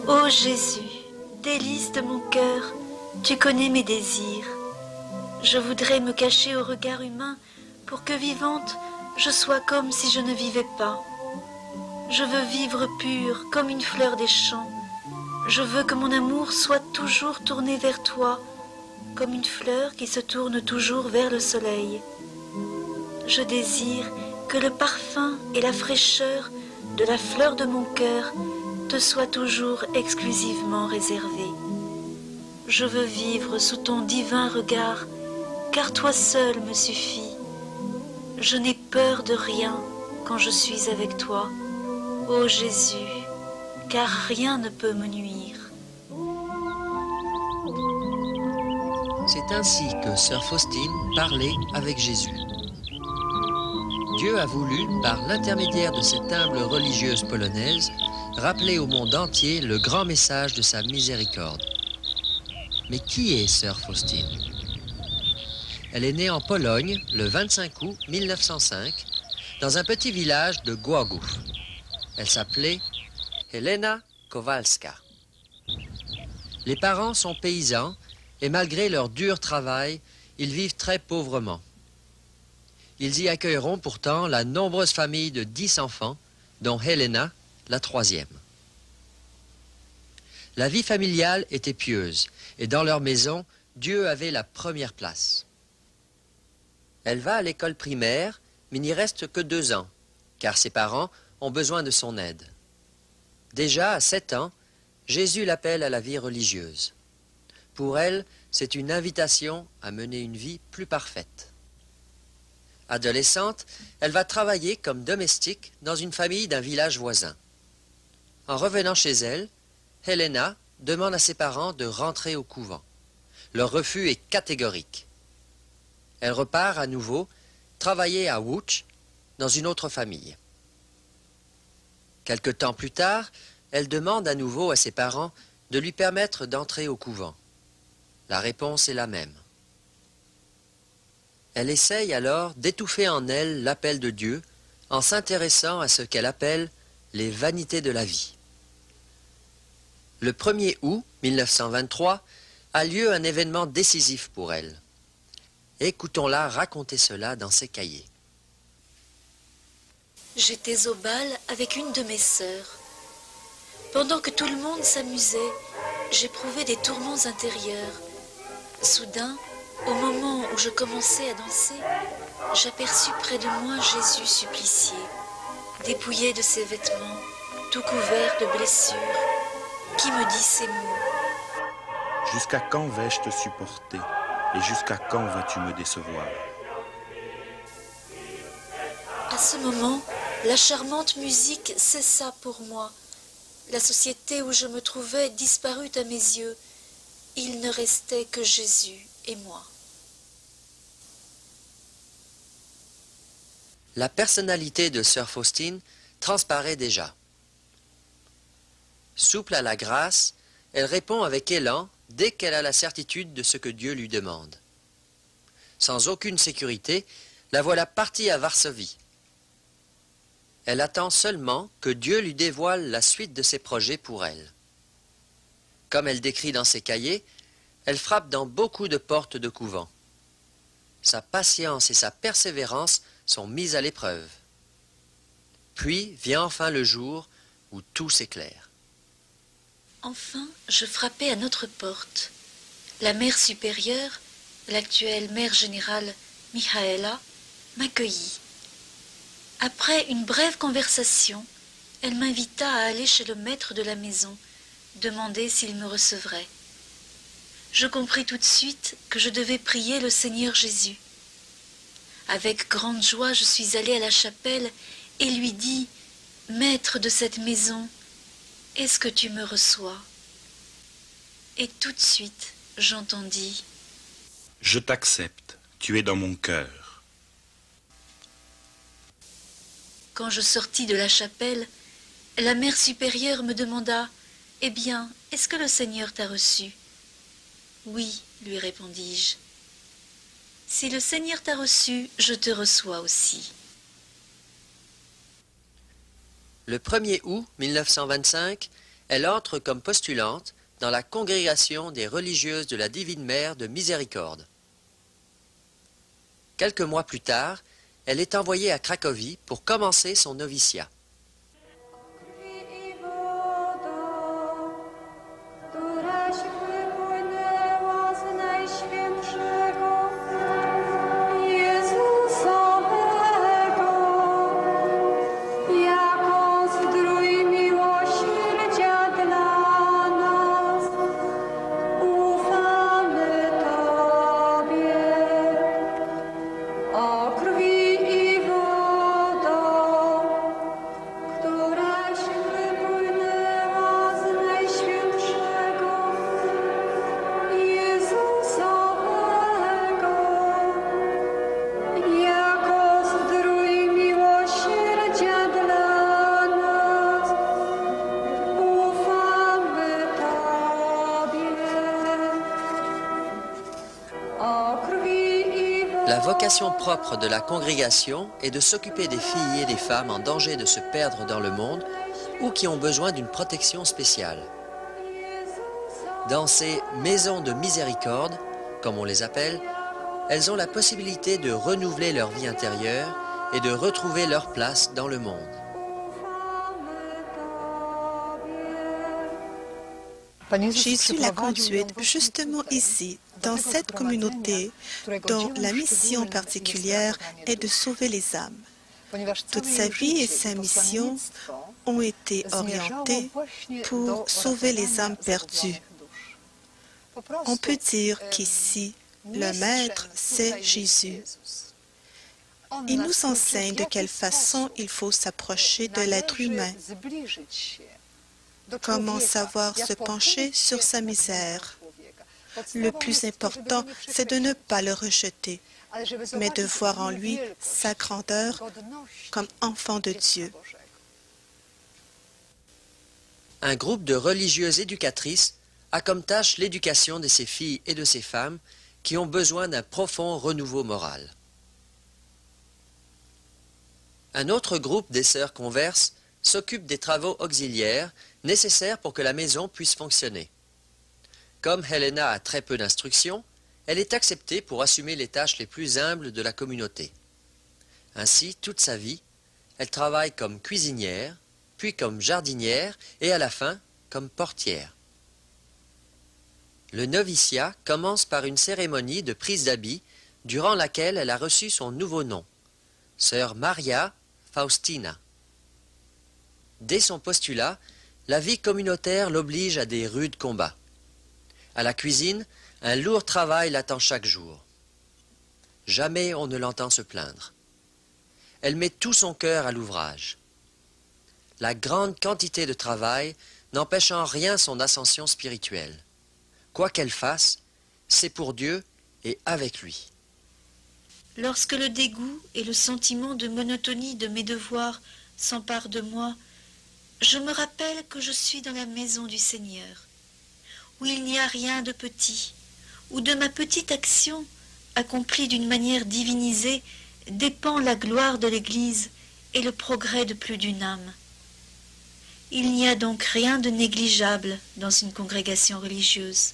Ô Jésus, délice de mon cœur, tu connais mes désirs. Je voudrais me cacher au regard humain pour que vivante, je sois comme si je ne vivais pas. Je veux vivre pure comme une fleur des champs. Je veux que mon amour soit toujours tourné vers toi, comme une fleur qui se tourne toujours vers le soleil. Je désire que le parfum et la fraîcheur de la fleur de mon cœur te soient toujours exclusivement réservés. Je veux vivre sous ton divin regard, car toi seul me suffit. Je n'ai peur de rien quand je suis avec toi, ô Jésus, car rien ne peut me nuire. C'est ainsi que sœur Faustine parlait avec Jésus. Dieu a voulu, par l'intermédiaire de cette humble religieuse polonaise, rappeler au monde entier le grand message de sa miséricorde. Mais qui est sœur Faustine? Elle est née en Pologne le 25 août 1905, dans un petit village de Głogów. Elle s'appelait Helena Kowalska. Les parents sont paysans et malgré leur dur travail, ils vivent très pauvrement. Ils y accueilleront pourtant la nombreuse famille de 10 enfants, dont Helena, la troisième. La vie familiale était pieuse, et dans leur maison, Dieu avait la première place. Elle va à l'école primaire, mais n'y reste que 2 ans, car ses parents ont besoin de son aide. Déjà à 7 ans, Jésus l'appelle à la vie religieuse. Pour elle, c'est une invitation à mener une vie plus parfaite. Adolescente, elle va travailler comme domestique dans une famille d'un village voisin. En revenant chez elle, Helena demande à ses parents de rentrer au couvent. Leur refus est catégorique. Elle repart à nouveau travailler à Łódź dans une autre famille. Quelque temps plus tard, elle demande à nouveau à ses parents de lui permettre d'entrer au couvent. La réponse est la même. Elle essaye alors d'étouffer en elle l'appel de Dieu en s'intéressant à ce qu'elle appelle les vanités de la vie. Le 1er août 1923 a lieu un événement décisif pour elle. Écoutons-la raconter cela dans ses cahiers. J'étais au bal avec une de mes sœurs. Pendant que tout le monde s'amusait, j'éprouvais des tourments intérieurs. Soudain, au moment où je commençais à danser, j'aperçus près de moi Jésus supplicié, dépouillé de ses vêtements, tout couvert de blessures, qui me dit ces mots. Jusqu'à quand vais-je te supporter et jusqu'à quand vas-tu me décevoir? À ce moment, la charmante musique cessa pour moi. La société où je me trouvais disparut à mes yeux. Il ne restait que Jésus et moi. La personnalité de sœur Faustine transparaît déjà. Souple à la grâce, elle répond avec élan dès qu'elle a la certitude de ce que Dieu lui demande. Sans aucune sécurité, la voilà partie à Varsovie. Elle attend seulement que Dieu lui dévoile la suite de ses projets pour elle. Comme elle décrit dans ses cahiers, elle frappe dans beaucoup de portes de couvent. Sa patience et sa persévérance sont mises à l'épreuve. Puis vient enfin le jour où tout s'éclaire. Enfin, je frappai à notre porte. La mère supérieure, l'actuelle mère générale Michaela, m'accueillit. Après une brève conversation, elle m'invita à aller chez le maître de la maison, demander s'il me recevrait. Je compris tout de suite que je devais prier le Seigneur Jésus. Avec grande joie, je suis allée à la chapelle et lui dis « Maître de cette maison, est-ce que tu me reçois ?» Et tout de suite, j'entendis « Je t'accepte, tu es dans mon cœur. » Quand je sortis de la chapelle, la mère supérieure me demanda « Eh bien, est-ce que le Seigneur t'a reçu ?» « Oui, lui répondis-je. « Si le Seigneur t'a reçu, je te reçois aussi. » Le 1er août 1925, Elle entre comme postulante dans la congrégation des religieuses de la Divine Mère de Miséricorde. Quelques mois plus tard, elle est envoyée à Cracovie pour commencer son noviciat. La vocation propre de la congrégation est de s'occuper des filles et des femmes en danger de se perdre dans le monde ou qui ont besoin d'une protection spéciale. Dans ces maisons de miséricorde, comme on les appelle, elles ont la possibilité de renouveler leur vie intérieure et de retrouver leur place dans le monde. Jésus l'a conduite justement ici, dans cette communauté dont la mission particulière est de sauver les âmes. Toute sa vie et sa mission ont été orientées pour sauver les âmes perdues. On peut dire qu'ici, le Maître, c'est Jésus. Il nous enseigne de quelle façon il faut s'approcher de l'être humain. Comment savoir se pencher sur sa misère. Le plus important, c'est de ne pas le rejeter, mais de voir en lui sa grandeur comme enfant de Dieu. Un groupe de religieuses éducatrices a comme tâche l'éducation de ces filles et de ces femmes qui ont besoin d'un profond renouveau moral. Un autre groupe des sœurs converses s'occupe des travaux auxiliaires nécessaires pour que la maison puisse fonctionner. Comme Helena a très peu d'instruction, elle est acceptée pour assumer les tâches les plus humbles de la communauté. Ainsi, toute sa vie, elle travaille comme cuisinière, puis comme jardinière et à la fin, comme portière. Le noviciat commence par une cérémonie de prise d'habit durant laquelle elle a reçu son nouveau nom, Sœur Maria Faustina. Dès son postulat, la vie communautaire l'oblige à des rudes combats. À la cuisine, un lourd travail l'attend chaque jour. Jamais on ne l'entend se plaindre. Elle met tout son cœur à l'ouvrage. La grande quantité de travail n'empêche en rien son ascension spirituelle. Quoi qu'elle fasse, c'est pour Dieu et avec lui. Lorsque le dégoût et le sentiment de monotonie de mes devoirs s'emparent de moi, je me rappelle que je suis dans la maison du Seigneur, où il n'y a rien de petit, où de ma petite action, accomplie d'une manière divinisée, dépend la gloire de l'Église et le progrès de plus d'une âme. Il n'y a donc rien de négligeable dans une congrégation religieuse.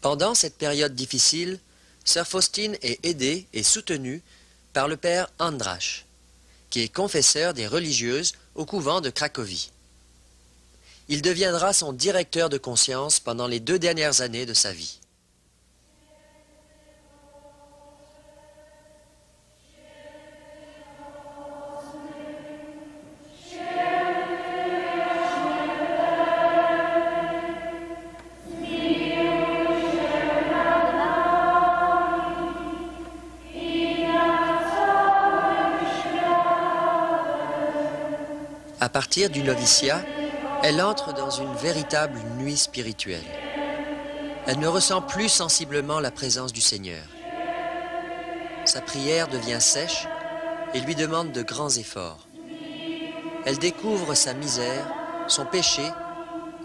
Pendant cette période difficile, Sœur Faustine est aidée et soutenue par le père András, qui est confesseur des religieuses au couvent de Cracovie. Il deviendra son directeur de conscience pendant les 2 dernières années de sa vie. À partir du noviciat, elle entre dans une véritable nuit spirituelle. Elle ne ressent plus sensiblement la présence du Seigneur. Sa prière devient sèche et lui demande de grands efforts. Elle découvre sa misère, son péché,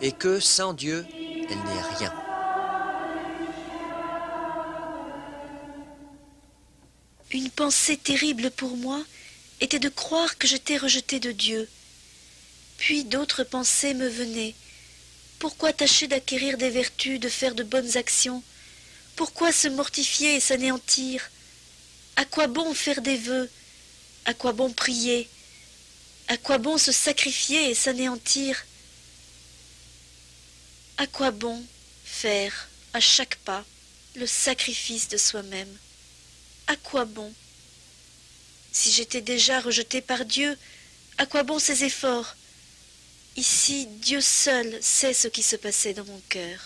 et que, sans Dieu, elle n'est rien. Une pensée terrible pour moi était de croire que j'étais rejetée de Dieu. Puis d'autres pensées me venaient. Pourquoi tâcher d'acquérir des vertus, de faire de bonnes actions? Pourquoi se mortifier et s'anéantir? À quoi bon faire des vœux? À quoi bon prier? À quoi bon se sacrifier et s'anéantir? À quoi bon faire, à chaque pas, le sacrifice de soi-même? À quoi bon? Si j'étais déjà rejetée par Dieu, à quoi bon ces efforts? Ici, Dieu seul sait ce qui se passait dans mon cœur.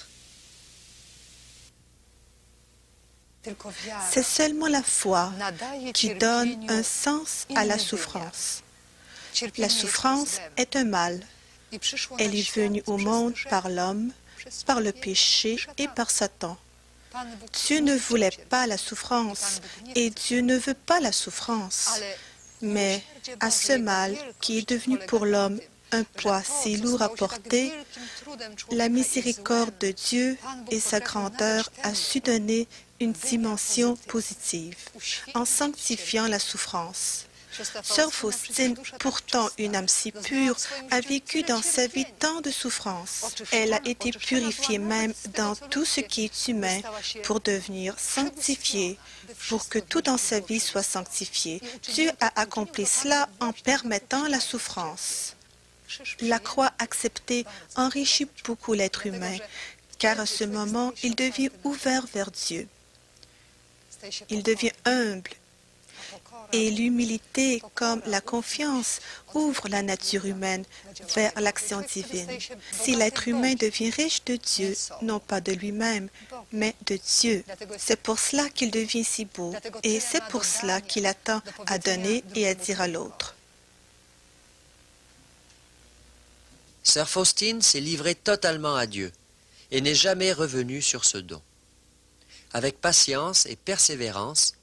C'est seulement la foi qui donne un sens à la souffrance. La souffrance est un mal. Elle est venue au monde par l'homme, par le péché et par Satan. Dieu ne voulait pas la souffrance et Dieu ne veut pas la souffrance. Mais à ce mal qui est devenu pour l'homme un poids si lourd à porter, la miséricorde de Dieu et sa grandeur a su donner une dimension positive en sanctifiant la souffrance. Sœur Faustine, pourtant une âme si pure, a vécu dans sa vie tant de souffrances. Elle a été purifiée même dans tout ce qui est humain pour devenir sanctifiée, pour que tout dans sa vie soit sanctifié. Dieu a accompli cela en permettant la souffrance. La croix acceptée enrichit beaucoup l'être humain, car à ce moment, il devient ouvert vers Dieu. Il devient humble. Et l'humilité, comme la confiance, ouvre la nature humaine vers l'action divine. Si l'être humain devient riche de Dieu, non pas de lui-même, mais de Dieu, c'est pour cela qu'il devient si beau, et c'est pour cela qu'il attend à donner et à dire à l'autre. Sœur Faustine s'est livrée totalement à Dieu et n'est jamais revenue sur ce don. Avec patience et persévérance,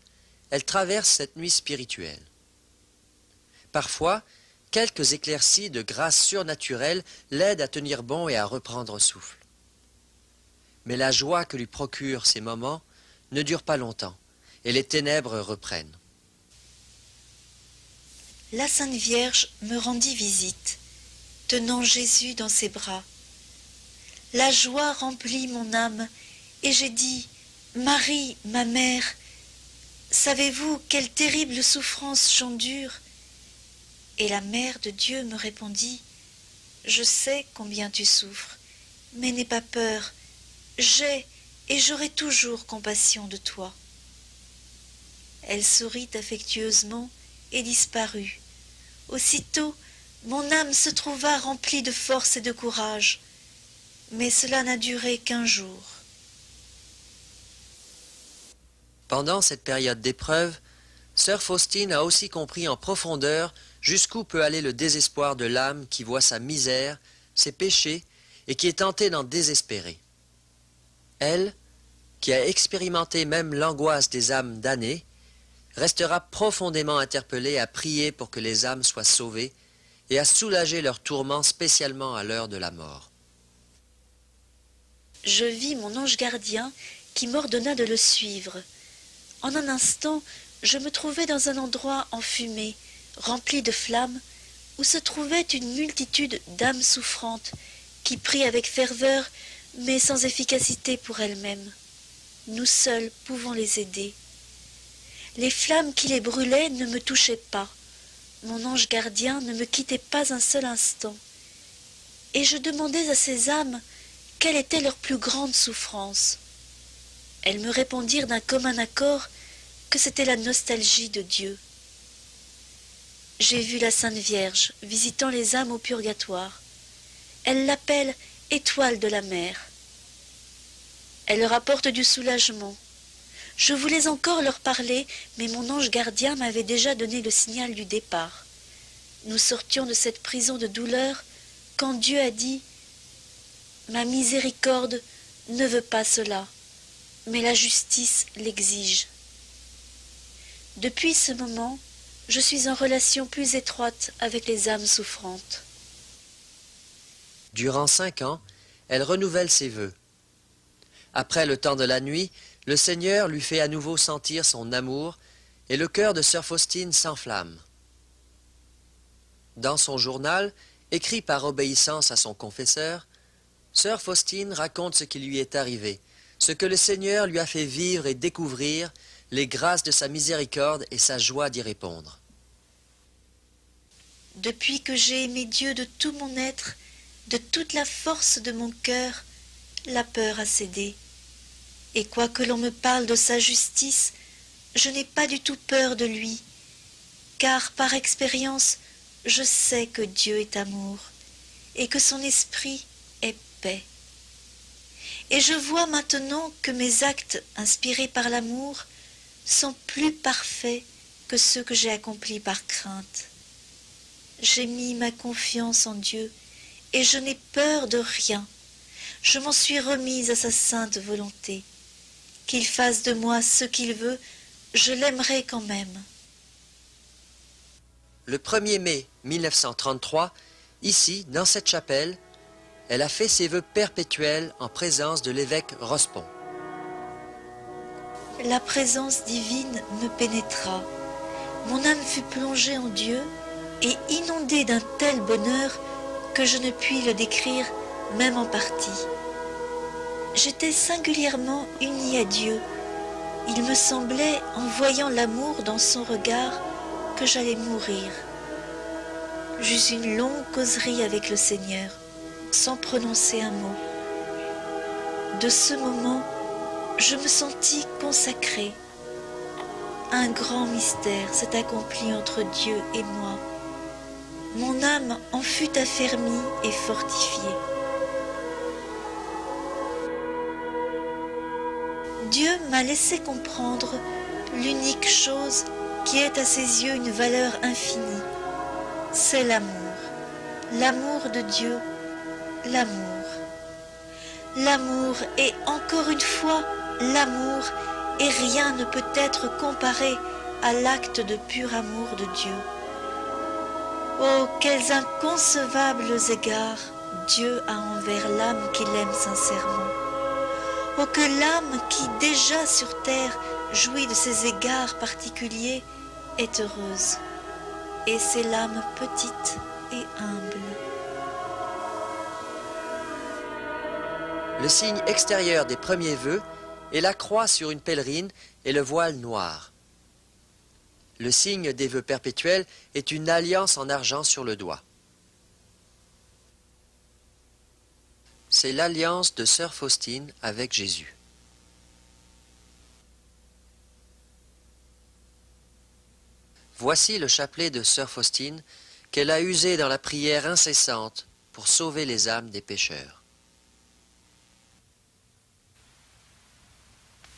elle traverse cette nuit spirituelle. Parfois, quelques éclaircies de grâce surnaturelle l'aident à tenir bon et à reprendre souffle. Mais la joie que lui procurent ces moments ne dure pas longtemps, et les ténèbres reprennent. La Sainte Vierge me rendit visite, tenant Jésus dans ses bras. La joie remplit mon âme, et j'ai dit, « Marie, ma mère, savez-vous quelle terrible souffrance j'endure ?» Et la mère de Dieu me répondit, « Je sais combien tu souffres, mais n'aie pas peur, j'ai et j'aurai toujours compassion de toi. » Elle sourit affectueusement et disparut. Aussitôt, mon âme se trouva remplie de force et de courage, mais cela n'a duré qu'1 jour. Pendant cette période d'épreuve, sœur Faustine a aussi compris en profondeur jusqu'où peut aller le désespoir de l'âme qui voit sa misère, ses péchés, et qui est tentée d'en désespérer. Elle, qui a expérimenté même l'angoisse des âmes damnées, restera profondément interpellée à prier pour que les âmes soient sauvées et à soulager leurs tourments spécialement à l'heure de la mort. Je vis mon ange gardien qui m'ordonna de le suivre. En un instant, je me trouvais dans un endroit enfumé, rempli de flammes, où se trouvait une multitude d'âmes souffrantes qui prient avec ferveur, mais sans efficacité pour elles-mêmes. Nous seuls pouvons les aider. Les flammes qui les brûlaient ne me touchaient pas. Mon ange gardien ne me quittait pas un seul instant. Et je demandais à ces âmes quelle était leur plus grande souffrance. Elles me répondirent d'un commun accord que c'était la nostalgie de Dieu. J'ai vu la Sainte Vierge visitant les âmes au purgatoire. Elle l'appelle étoile de la mer. Elle leur apporte du soulagement. Je voulais encore leur parler, mais mon ange gardien m'avait déjà donné le signal du départ. Nous sortions de cette prison de douleur quand Dieu a dit « Ma miséricorde ne veut pas cela, mais la justice l'exige. » Depuis ce moment, je suis en relation plus étroite avec les âmes souffrantes. Durant 5 ans, elle renouvelle ses vœux. Après le temps de la nuit, le Seigneur lui fait à nouveau sentir son amour et le cœur de sœur Faustine s'enflamme. Dans son journal, Écrit par obéissance à son confesseur, sœur Faustine raconte ce qui lui est arrivé, ce que le Seigneur lui a fait vivre et découvrir, les grâces de sa miséricorde et sa joie d'y répondre. Depuis que j'ai aimé Dieu de tout mon être, de toute la force de mon cœur, la peur a cédé. Et quoique l'on me parle de sa justice, je n'ai pas du tout peur de lui, car par expérience, je sais que Dieu est amour, et que son esprit est paix. Et je vois maintenant que mes actes inspirés par l'amour sont plus parfaits que ceux que j'ai accomplis par crainte. J'ai mis ma confiance en Dieu, et je n'ai peur de rien. Je m'en suis remise à sa sainte volonté. Qu'il fasse de moi ce qu'il veut, je l'aimerai quand même. Le 1er mai 1933, ici, dans cette chapelle, elle a fait ses vœux perpétuels en présence de l'évêque Rospon. La présence divine me pénétra. Mon âme fut plongée en Dieu et inondée d'un tel bonheur que je ne puis le décrire même en partie. J'étais singulièrement unie à Dieu. Il me semblait, en voyant l'amour dans son regard, que j'allais mourir. J'eus une longue causerie avec le Seigneur, sans prononcer un mot. De ce moment, je me sentis consacrée. Un grand mystère s'est accompli entre Dieu et moi. Mon âme en fut affermie et fortifiée. Dieu m'a laissé comprendre l'unique chose qui est à ses yeux une valeur infinie. C'est l'amour. L'amour de Dieu, l'amour. L'amour et encore une fois l'amour, et rien ne peut être comparé à l'acte de pur amour de Dieu. Oh, quels inconcevables égards Dieu a envers l'âme qui l'aime sincèrement. Oh, que l'âme qui, déjà sur terre, jouit de ces égards particuliers, est heureuse. Et c'est l'âme petite et humble. Le signe extérieur des premiers vœux est la croix sur une pèlerine et le voile noir. Le signe des vœux perpétuels est une alliance en argent sur le doigt. C'est l'alliance de sœur Faustine avec Jésus. Voici le chapelet de sœur Faustine qu'elle a usé dans la prière incessante pour sauver les âmes des pécheurs.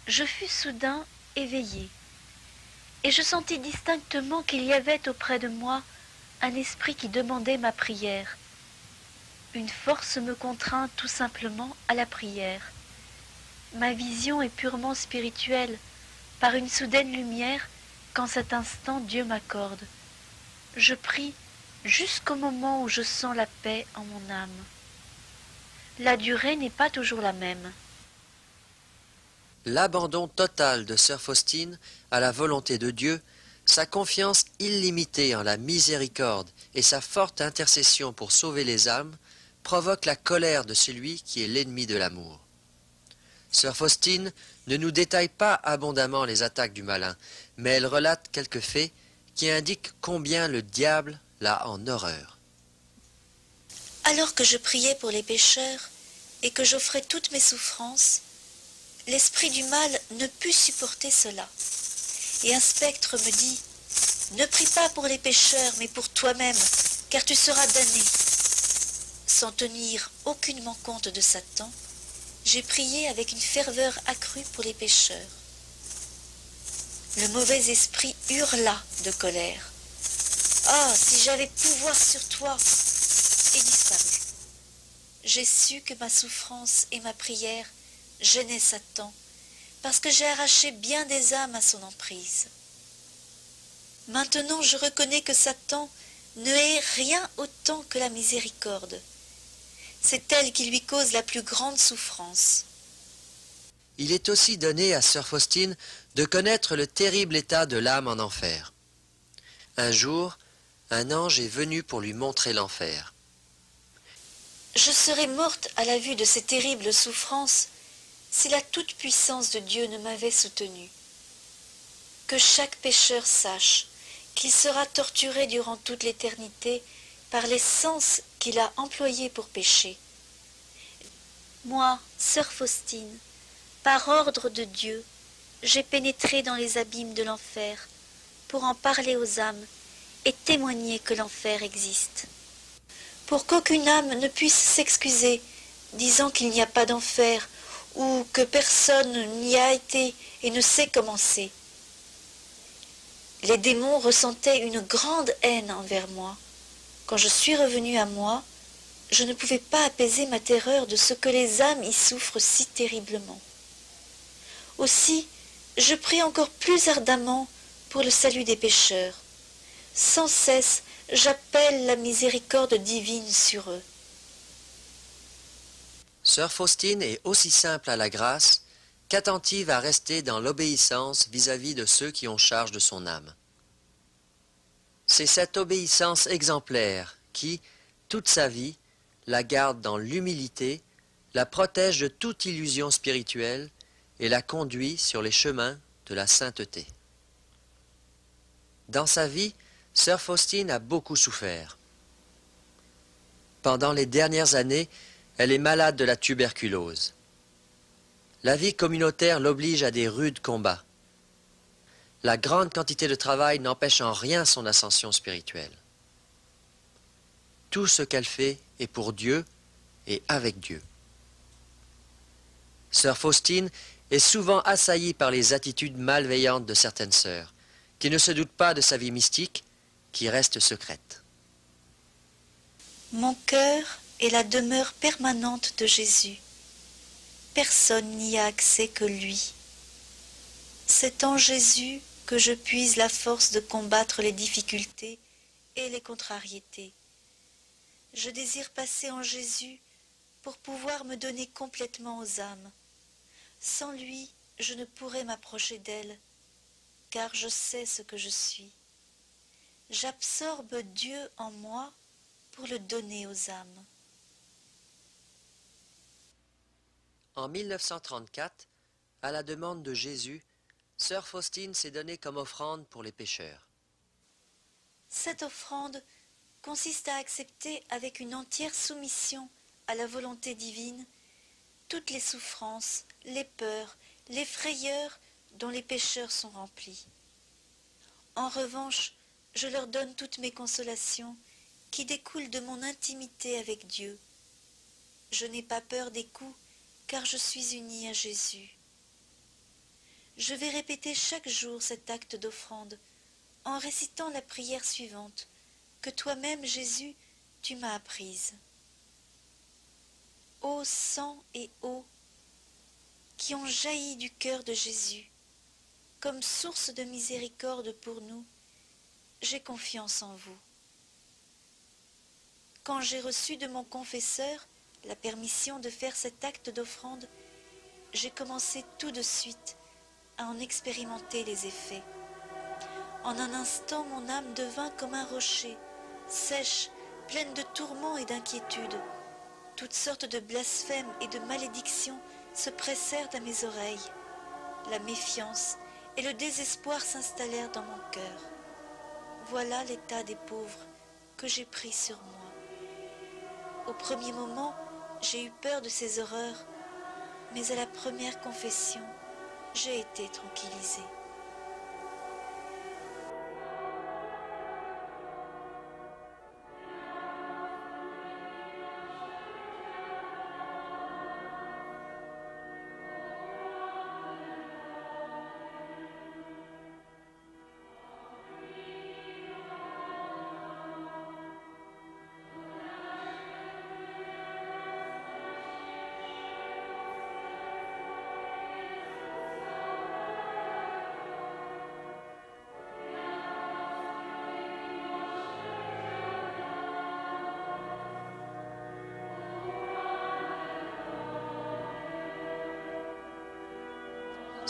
Je fus soudain éveillée, et je sentis distinctement qu'il y avait auprès de moi un esprit qui demandait ma prière. Une force me contraint tout simplement à la prière. Ma vision est purement spirituelle, par une soudaine lumière qu'en cet instant Dieu m'accorde. Je prie jusqu'au moment où je sens la paix en mon âme. La durée n'est pas toujours la même. L'abandon total de sœur Faustine à la volonté de Dieu, sa confiance illimitée en la miséricorde et sa forte intercession pour sauver les âmes provoquent la colère de celui qui est l'ennemi de l'amour. Sœur Faustine ne nous détaille pas abondamment les attaques du malin, mais elle relate quelques faits qui indiquent combien le diable l'a en horreur. Alors que je priais pour les pécheurs et que j'offrais toutes mes souffrances, l'esprit du mal ne put supporter cela. Et un spectre me dit « Ne prie pas pour les pécheurs, mais pour toi-même, car tu seras damné. » Sans tenir aucunement compte de Satan, j'ai prié avec une ferveur accrue pour les pécheurs. Le mauvais esprit hurla de colère. « Ah, si j'avais pouvoir sur toi !» et disparut. J'ai su que ma souffrance et ma prière gênaient Satan, parce que j'ai arraché bien des âmes à son emprise. Maintenant je reconnais que Satan ne hait rien autant que la miséricorde. C'est elle qui lui cause la plus grande souffrance. Il est aussi donné à sœur Faustine de connaître le terrible état de l'âme en enfer. Un jour, un ange est venu pour lui montrer l'enfer. Je serais morte à la vue de ces terribles souffrances si la toute-puissance de Dieu ne m'avait soutenue. Que chaque pécheur sache qu'il sera torturé durant toute l'éternité par les sens qu'il a employés pour pécher. Moi, sœur Faustine, par ordre de Dieu, j'ai pénétré dans les abîmes de l'enfer pour en parler aux âmes et témoigner que l'enfer existe. Pour qu'aucune âme ne puisse s'excuser, disant qu'il n'y a pas d'enfer, ou que personne n'y a été et ne sait comment c'est. Les démons ressentaient une grande haine envers moi. Quand je suis revenue à moi, je ne pouvais pas apaiser ma terreur de ce que les âmes y souffrent si terriblement. Aussi, je prie encore plus ardemment pour le salut des pécheurs. Sans cesse, j'appelle la miséricorde divine sur eux. Sœur Faustine est aussi simple à la grâce qu'attentive à rester dans l'obéissance vis-à-vis de ceux qui ont charge de son âme. C'est cette obéissance exemplaire qui, toute sa vie, la garde dans l'humilité, la protège de toute illusion spirituelle et la conduit sur les chemins de la sainteté. Dans sa vie, Sœur Faustine a beaucoup souffert. Pendant les dernières années, elle est malade de la tuberculose. La vie communautaire l'oblige à des rudes combats. La grande quantité de travail n'empêche en rien son ascension spirituelle. Tout ce qu'elle fait est pour Dieu et avec Dieu. Sœur Faustine est souvent assaillie par les attitudes malveillantes de certaines sœurs, qui ne se doutent pas de sa vie mystique, qui reste secrète. Mon cœur est la demeure permanente de Jésus. Personne n'y a accès que lui. C'est en Jésus que je puise la force de combattre les difficultés et les contrariétés. Je désire passer en Jésus pour pouvoir me donner complètement aux âmes. Sans lui, je ne pourrais m'approcher d'elles, car je sais ce que je suis. J'absorbe Dieu en moi pour le donner aux âmes. En 1934, à la demande de Jésus, Sœur Faustine s'est donnée comme offrande pour les pécheurs. Cette offrande consiste à accepter avec une entière soumission à la volonté divine toutes les souffrances, les peurs, les frayeurs dont les pécheurs sont remplis. En revanche, je leur donne toutes mes consolations qui découlent de mon intimité avec Dieu. Je n'ai pas peur des coups, car je suis unie à Jésus. Je vais répéter chaque jour cet acte d'offrande en récitant la prière suivante que toi-même, Jésus, tu m'as apprise. Ô sang et eau qui ont jailli du cœur de Jésus, comme source de miséricorde pour nous, j'ai confiance en vous. Quand j'ai reçu de mon confesseur la permission de faire cet acte d'offrande, j'ai commencé tout de suite à en expérimenter les effets. En un instant, mon âme devint comme un rocher, sèche, pleine de tourments et d'inquiétudes. Toutes sortes de blasphèmes et de malédictions se pressèrent à mes oreilles. La méfiance et le désespoir s'installèrent dans mon cœur. Voilà l'état des pauvres que j'ai pris sur moi. Au premier moment, j'ai eu peur de ces horreurs, mais à la première confession, j'ai été tranquillisée.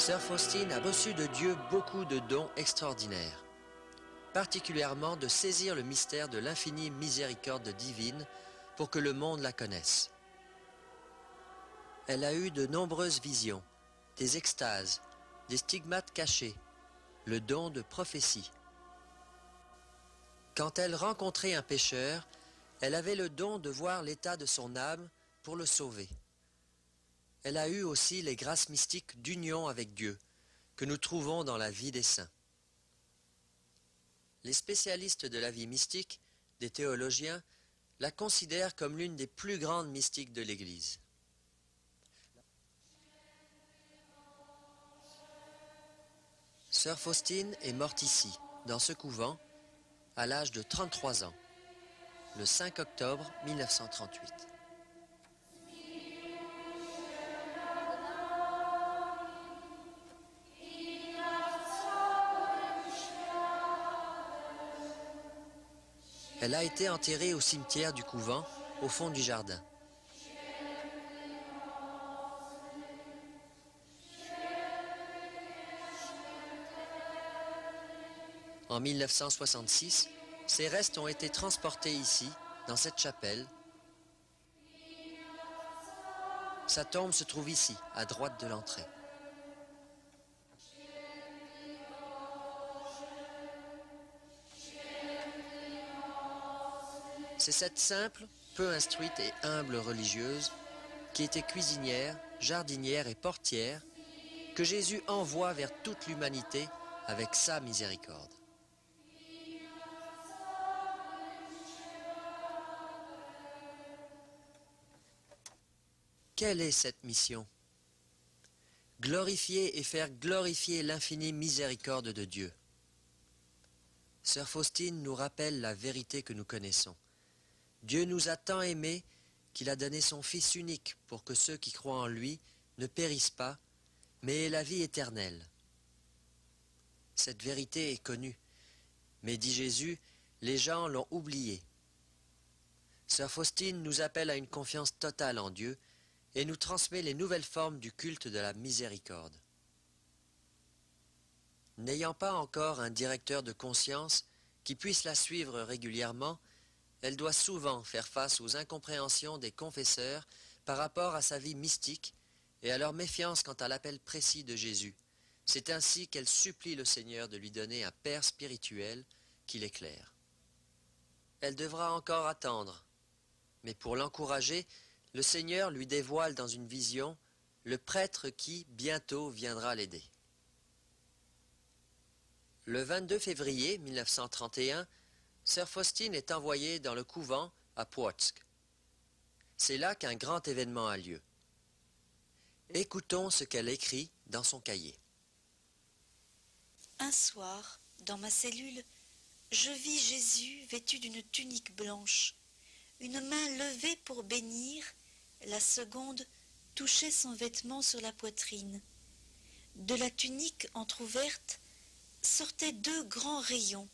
Sœur Faustine a reçu de Dieu beaucoup de dons extraordinaires, particulièrement de saisir le mystère de l'infinie miséricorde divine pour que le monde la connaisse. Elle a eu de nombreuses visions, des extases, des stigmates cachés, le don de prophétie. Quand elle rencontrait un pécheur, elle avait le don de voir l'état de son âme pour le sauver. Elle a eu aussi les grâces mystiques d'union avec Dieu, que nous trouvons dans la vie des saints. Les spécialistes de la vie mystique, des théologiens, la considèrent comme l'une des plus grandes mystiques de l'Église. Sœur Faustine est morte ici, dans ce couvent, à l'âge de 33 ans, le 5 octobre 1938. Elle a été enterrée au cimetière du couvent, au fond du jardin. En 1966, ses restes ont été transportés ici, dans cette chapelle. Sa tombe se trouve ici, à droite de l'entrée. C'est cette simple, peu instruite et humble religieuse, qui était cuisinière, jardinière et portière, que Jésus envoie vers toute l'humanité avec sa miséricorde. Quelle est cette mission? Glorifier et faire glorifier l'infinie miséricorde de Dieu. Sœur Faustine nous rappelle la vérité que nous connaissons. Dieu nous a tant aimés qu'il a donné son Fils unique pour que ceux qui croient en lui ne périssent pas, mais aient la vie éternelle. Cette vérité est connue, mais, dit Jésus, les gens l'ont oubliée. Sœur Faustine nous appelle à une confiance totale en Dieu et nous transmet les nouvelles formes du culte de la miséricorde. N'ayant pas encore un directeur de conscience qui puisse la suivre régulièrement, elle doit souvent faire face aux incompréhensions des confesseurs par rapport à sa vie mystique et à leur méfiance quant à l'appel précis de Jésus. C'est ainsi qu'elle supplie le Seigneur de lui donner un père spirituel qui l'éclaire. Elle devra encore attendre, mais pour l'encourager, le Seigneur lui dévoile dans une vision le prêtre qui, bientôt, viendra l'aider. Le 22 février 1931, Sœur Faustine est envoyée dans le couvent à Płock. C'est là qu'un grand événement a lieu. Écoutons ce qu'elle écrit dans son cahier. Un soir, dans ma cellule, je vis Jésus vêtu d'une tunique blanche, une main levée pour bénir, la seconde touchait son vêtement sur la poitrine. De la tunique entr'ouverte sortaient deux grands rayons,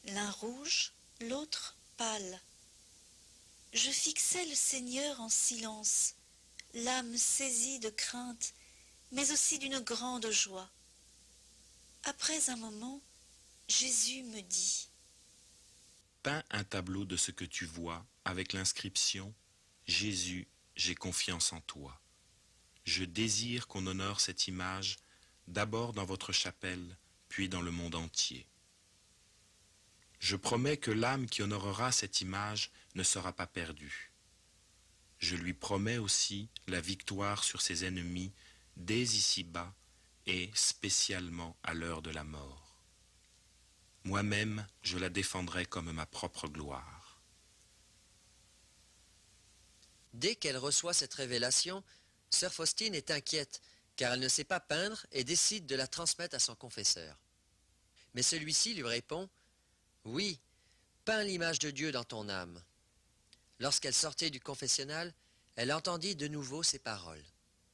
l'un rouge, l'autre pâle. Je fixais le Seigneur en silence, l'âme saisie de crainte, mais aussi d'une grande joie. Après un moment, Jésus me dit : Peins un tableau de ce que tu vois avec l'inscription « Jésus, j'ai confiance en toi ». Je désire qu'on honore cette image d'abord dans votre chapelle, puis dans le monde entier. Je promets que l'âme qui honorera cette image ne sera pas perdue. Je lui promets aussi la victoire sur ses ennemis dès ici-bas et spécialement à l'heure de la mort. Moi-même, je la défendrai comme ma propre gloire. Dès qu'elle reçoit cette révélation, Sœur Faustine est inquiète, car elle ne sait pas peindre et décide de la transmettre à son confesseur. Mais celui-ci lui répond : « Oui, peins l'image de Dieu dans ton âme. » Lorsqu'elle sortait du confessionnal, elle entendit de nouveau ces paroles.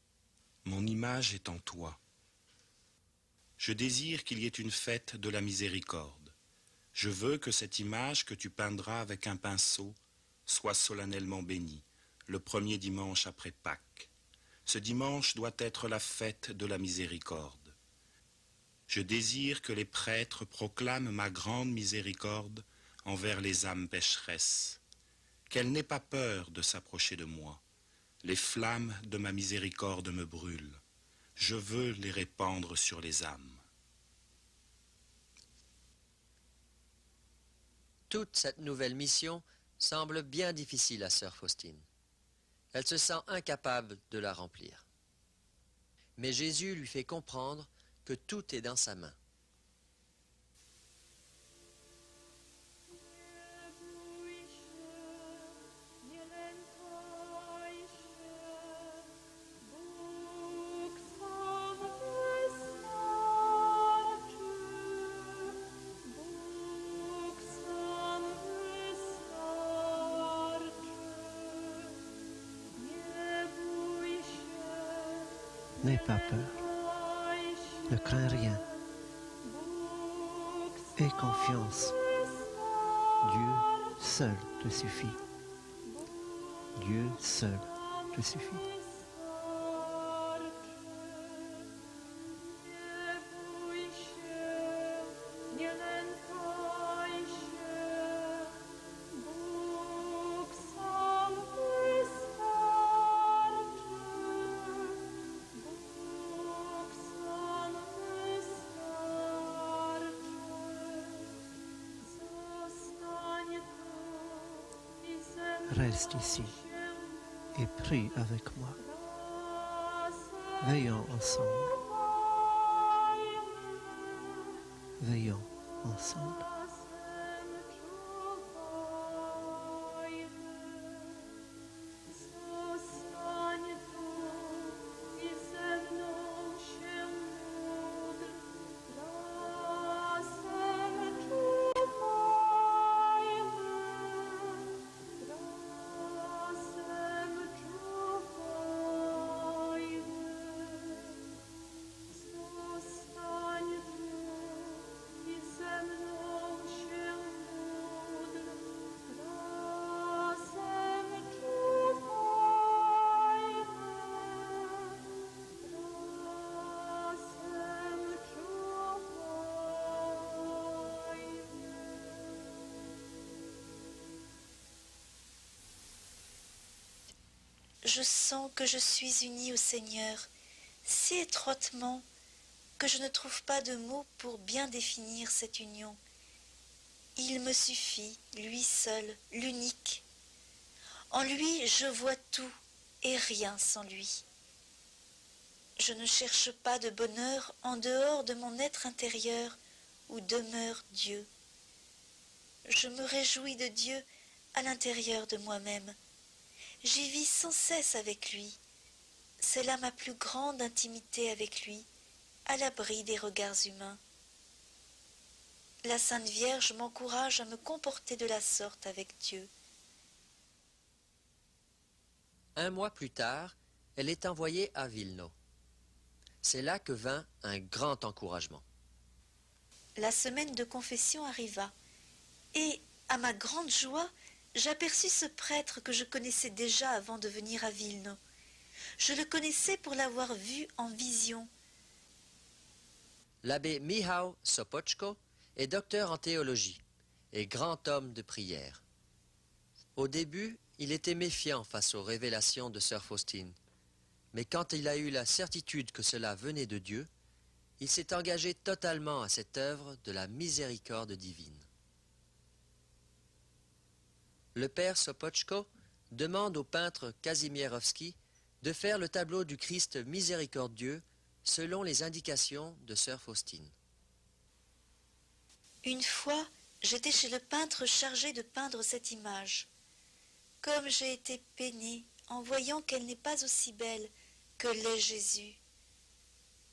« Mon image est en toi. Je désire qu'il y ait une fête de la miséricorde. Je veux que cette image que tu peindras avec un pinceau soit solennellement bénie, le premier dimanche après Pâques. Ce dimanche doit être la fête de la miséricorde. Je désire que les prêtres proclament ma grande miséricorde envers les âmes pécheresses, qu'elle n'ait pas peur de s'approcher de moi. Les flammes de ma miséricorde me brûlent. Je veux les répandre sur les âmes. Toute cette nouvelle mission semble bien difficile à sœur Faustine. Elle se sent incapable de la remplir. Mais Jésus lui fait comprendre que tout est dans sa main. N'aie pas peur, ne crains rien. Aie confiance. Dieu seul te suffit. Dieu seul te suffit. Reste ici et prie avec moi. Veillons ensemble. Veillons ensemble. Je sens que je suis unie au Seigneur si étroitement que je ne trouve pas de mots pour bien définir cette union. Il me suffit, lui seul, l'unique. En lui, je vois tout et rien sans lui. Je ne cherche pas de bonheur en dehors de mon être intérieur où demeure Dieu. Je me réjouis de Dieu à l'intérieur de moi-même. J'y vis sans cesse avec lui. C'est là ma plus grande intimité avec lui, à l'abri des regards humains. La Sainte Vierge m'encourage à me comporter de la sorte avec Dieu. Un mois plus tard, elle est envoyée à Vilno. C'est là que vint un grand encouragement. La semaine de confession arriva, et, à ma grande joie, j'aperçus ce prêtre que je connaissais déjà avant de venir à Vilno. Je le connaissais pour l'avoir vu en vision. L'abbé Michał Sopoćko est docteur en théologie et grand homme de prière. Au début, il était méfiant face aux révélations de sœur Faustine, mais quand il a eu la certitude que cela venait de Dieu, il s'est engagé totalement à cette œuvre de la miséricorde divine. Le père Sopoćko demande au peintre Kazimierowski de faire le tableau du Christ miséricordieux selon les indications de sœur Faustine. Une fois, j'étais chez le peintre chargé de peindre cette image. Comme j'ai été peinée en voyant qu'elle n'est pas aussi belle que l'est Jésus.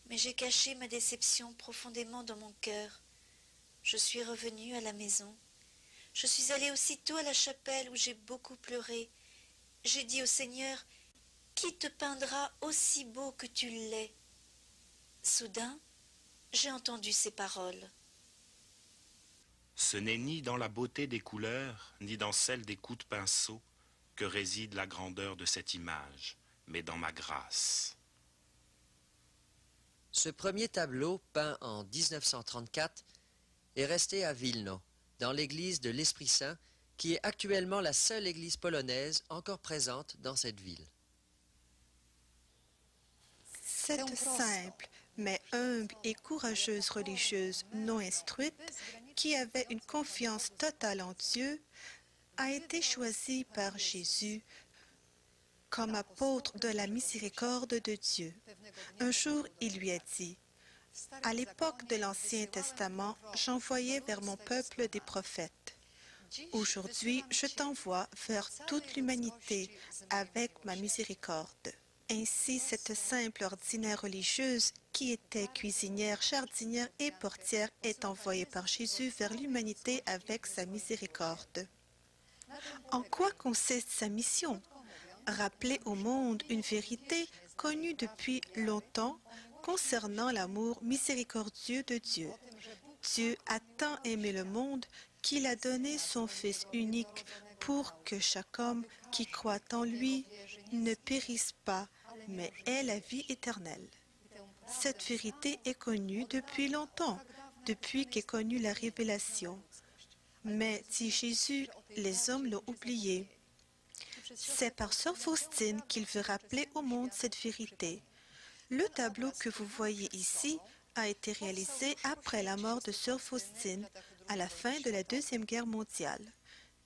Mais j'ai caché ma déception profondément dans mon cœur. Je suis revenue à la maison. Je suis allée aussitôt à la chapelle où j'ai beaucoup pleuré. J'ai dit au Seigneur, « Qui te peindra aussi beau que tu l'es ?» Soudain, j'ai entendu ces paroles. Ce n'est ni dans la beauté des couleurs, ni dans celle des coups de pinceau que réside la grandeur de cette image, mais dans ma grâce. Ce premier tableau, peint en 1934, est resté à Vilno, dans l'église de l'Esprit Saint qui est actuellement la seule église polonaise encore présente dans cette ville. Cette simple, mais humble et courageuse religieuse non instruite, qui avait une confiance totale en Dieu, a été choisie par Jésus comme apôtre de la miséricorde de Dieu. Un jour, il lui a dit, « À l'époque de l'Ancien Testament, j'envoyais vers mon peuple des prophètes. Aujourd'hui, je t'envoie vers toute l'humanité avec ma miséricorde. » Ainsi, cette simple ordinaire religieuse, qui était cuisinière, jardinière et portière, est envoyée par Jésus vers l'humanité avec sa miséricorde. En quoi consiste sa mission? Rappeler au monde une vérité connue depuis longtemps concernant l'amour miséricordieux de Dieu. Dieu a tant aimé le monde qu'il a donné son Fils unique pour que chaque homme qui croit en lui ne périsse pas, mais ait la vie éternelle. Cette vérité est connue depuis longtemps, depuis qu'est connue la révélation. Mais, dit Jésus, les hommes l'ont oublié. C'est par sœur Faustine qu'il veut rappeler au monde cette vérité. Le tableau que vous voyez ici a été réalisé après la mort de sœur Faustine, à la fin de la Deuxième Guerre mondiale.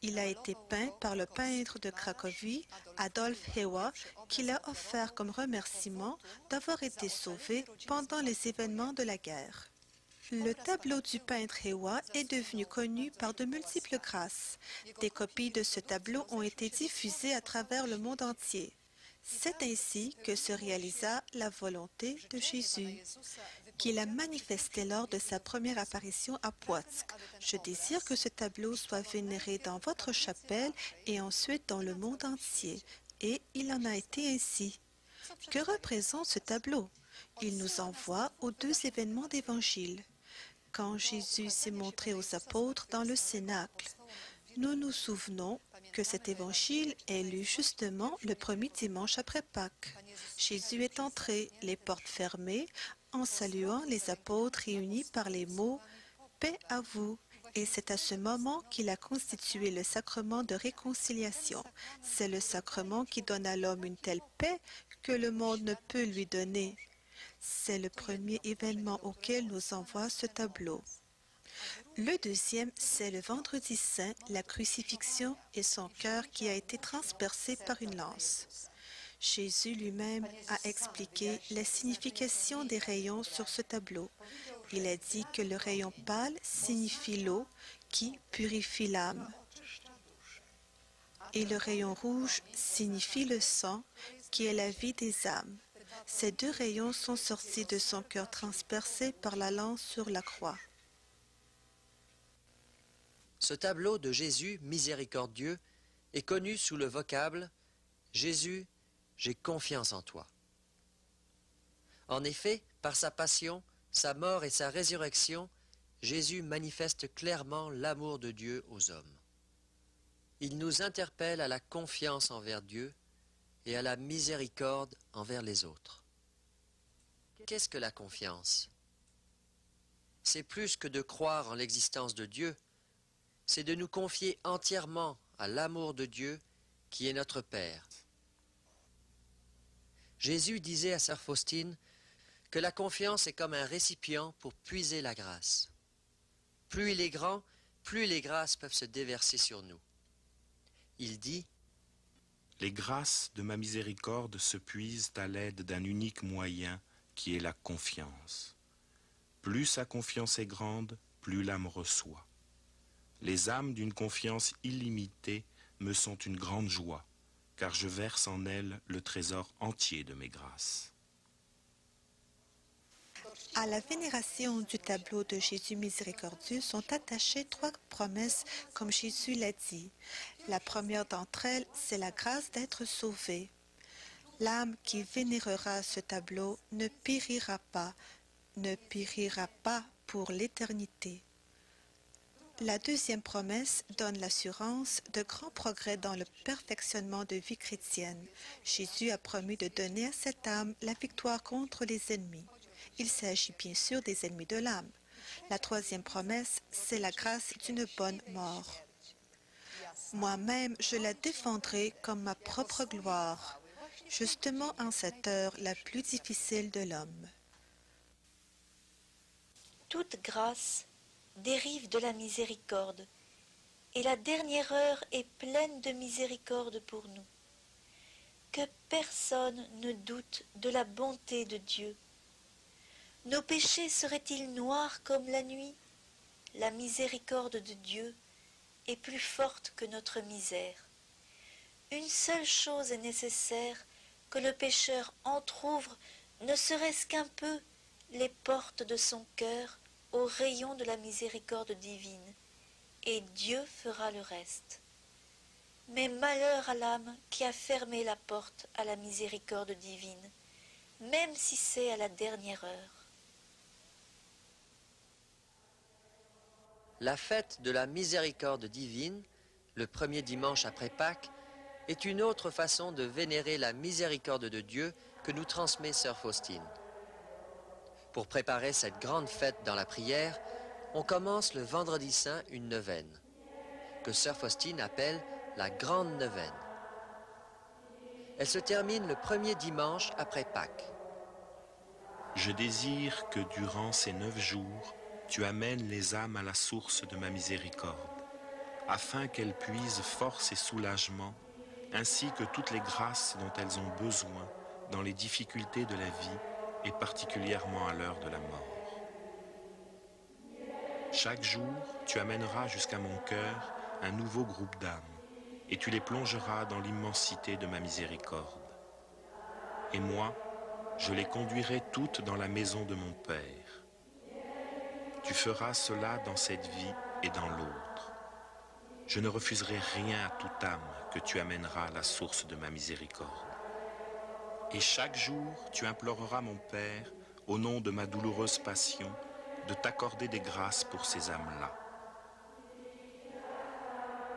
Il a été peint par le peintre de Cracovie, Adolf Hewa, qui l'a offert comme remerciement d'avoir été sauvé pendant les événements de la guerre. Le tableau du peintre Hewa est devenu connu par de multiples grâces. Des copies de ce tableau ont été diffusées à travers le monde entier. C'est ainsi que se réalisa la volonté de Jésus, qu'il a manifestée lors de sa première apparition à Płock. Je désire que ce tableau soit vénéré dans votre chapelle et ensuite dans le monde entier. Et il en a été ainsi. Que représente ce tableau? Il nous envoie aux deux événements d'Évangile. Quand Jésus s'est montré aux apôtres dans le Cénacle, nous nous souvenons que cet évangile est lu justement le premier dimanche après Pâques. Jésus est entré, les portes fermées, en saluant les apôtres réunis par les mots « Paix à vous ». Et c'est à ce moment qu'il a constitué le sacrement de réconciliation. C'est le sacrement qui donne à l'homme une telle paix que le monde ne peut lui donner. C'est le premier événement auquel nous envoie ce tableau. Le deuxième, c'est le vendredi saint, la crucifixion et son cœur qui a été transpercé par une lance. Jésus lui-même a expliqué la signification des rayons sur ce tableau. Il a dit que le rayon pâle signifie l'eau qui purifie l'âme. Et le rayon rouge signifie le sang qui est la vie des âmes. Ces deux rayons sont sortis de son cœur transpercé par la lance sur la croix. Ce tableau de Jésus miséricordieux est connu sous le vocable « Jésus, j'ai confiance en toi ». En effet, par sa passion, sa mort et sa résurrection, Jésus manifeste clairement l'amour de Dieu aux hommes. Il nous interpelle à la confiance envers Dieu et à la miséricorde envers les autres. Qu'est-ce que la confiance? C'est plus que de croire en l'existence de Dieu, c'est de nous confier entièrement à l'amour de Dieu qui est notre Père. Jésus disait à sœur Faustine que la confiance est comme un récipient pour puiser la grâce. Plus il est grand, plus les grâces peuvent se déverser sur nous. Il dit « Les grâces de ma miséricorde se puisent à l'aide d'un unique moyen qui est la confiance. Plus sa confiance est grande, plus l'âme reçoit. Les âmes d'une confiance illimitée me sont une grande joie, car je verse en elles le trésor entier de mes grâces. » À la vénération du tableau de Jésus miséricordieux sont attachées trois promesses comme Jésus l'a dit. La première d'entre elles, c'est la grâce d'être sauvé. L'âme qui vénérera ce tableau ne périra pas pour l'éternité. La deuxième promesse donne l'assurance de grands progrès dans le perfectionnement de vie chrétienne. Jésus a promis de donner à cette âme la victoire contre les ennemis. Il s'agit bien sûr des ennemis de l'âme. La troisième promesse, c'est la grâce d'une bonne mort. Moi-même, je la défendrai comme ma propre gloire, justement en cette heure la plus difficile de l'homme. Toute grâce dérive de la miséricorde, et la dernière heure est pleine de miséricorde pour nous. Que personne ne doute de la bonté de Dieu. Nos péchés seraient-ils noirs comme la nuit? La miséricorde de Dieu est plus forte que notre misère. Une seule chose est nécessaire, que le pécheur entr'ouvre, ne serait-ce qu'un peu, les portes de son cœur au rayon de la miséricorde divine, et Dieu fera le reste. Mais malheur à l'âme qui a fermé la porte à la miséricorde divine, même si c'est à la dernière heure. La fête de la miséricorde divine, le premier dimanche après Pâques, est une autre façon de vénérer la miséricorde de Dieu que nous transmet sœur Faustine. Pour préparer cette grande fête dans la prière, on commence le vendredi saint une neuvaine, que sœur Faustine appelle la grande neuvaine. Elle se termine le premier dimanche après Pâques. Je désire que durant ces 9 jours, tu amènes les âmes à la source de ma miséricorde, afin qu'elles puisent force et soulagement, ainsi que toutes les grâces dont elles ont besoin dans les difficultés de la vie et particulièrement à l'heure de la mort. Chaque jour, tu amèneras jusqu'à mon cœur un nouveau groupe d'âmes, et tu les plongeras dans l'immensité de ma miséricorde. Et moi, je les conduirai toutes dans la maison de mon Père. Tu feras cela dans cette vie et dans l'autre. Je ne refuserai rien à toute âme que tu amèneras à la source de ma miséricorde. Et chaque jour, tu imploreras mon Père, au nom de ma douloureuse passion, de t'accorder des grâces pour ces âmes-là.